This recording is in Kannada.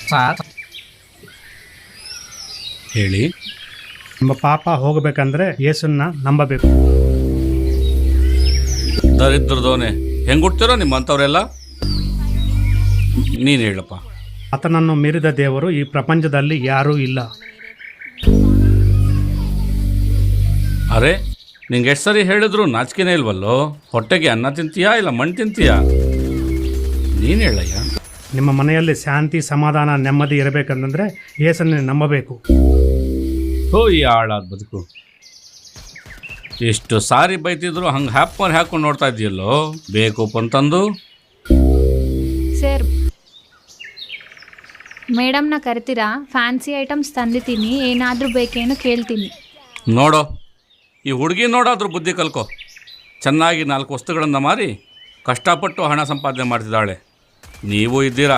ಸಾರ್ ಹೇಳಿ. ನಮ್ಮ ಪಾಪ ಹೋಗಬೇಕಂದ್ರೆ ಯೇಸನ್ನ ನಂಬಬೇಕು. ದರಿದ್ರದವನೇ, ಹೆಂಗೆ ಹುಡ್ತಿರೋ ನಿಮ್ಮಂಥವ್ರೆಲ್ಲ? ನೀನು ಹೇಳಪ್ಪ. ಆತನನ್ನು ಮೀರಿದ ದೇವರು ಈ ಪ್ರಪಂಚದಲ್ಲಿ ಯಾರೂ ಇಲ್ಲ. ಅರೆ, ನಿಂಗೆ ಎಷ್ಟು ಸರಿ ಹೇಳಿದ್ರು ನಾಚಿಕೆನೇ ಇಲ್ವಲ್ಲೋ? ಹೊಟ್ಟೆಗೆ ಅನ್ನ ತಿಂತೀಯಾ ಇಲ್ಲ ಮಣ್ಣು ತಿಂತೀಯಾ? ನೀನು ಹೇಳಯ್ಯ. ನಿಮ್ಮ ಮನೆಯಲ್ಲಿ ಶಾಂತಿ, ಸಮಾಧಾನ, ನೆಮ್ಮದಿ ಇರಬೇಕಂತಂದರೆ ಯೇಸನ್ನೇ ನಂಬಬೇಕು. ಈ ಹಾಳಾದ ಬದುಕು. ಎಷ್ಟು ಸಾರಿ ಬೈತಿದ್ರು ಹಂಗೆ ಹಾಕೊಂಡು ನೋಡ್ತಾ ಇದೆಯಲ್ಲೋ, ಬೇಕು ಅಂತಂದು. ಸರ್, ಮೇಡಮ್ನ ಕರಿತೀರಾ? ಫ್ಯಾನ್ಸಿ ಐಟಮ್ಸ್ ತಂದಿದ್ದೀನಿ, ಏನಾದರೂ ಬೇಕೇನು ಕೇಳ್ತೀನಿ. ನೋಡೋ, ಈ ಹುಡುಗಿ ನೋಡಾದ್ರೂ ಬುದ್ಧಿ ಕಲ್ಕೊ. ಚೆನ್ನಾಗಿ 4 ವಸ್ತುಗಳನ್ನು ಮಾರಿ ಕಷ್ಟಪಟ್ಟು ಹಣ ಸಂಪಾದನೆ ಮಾಡ್ತಿದ್ದಾಳೆ. ನೀವು ಇದ್ದೀರಾ.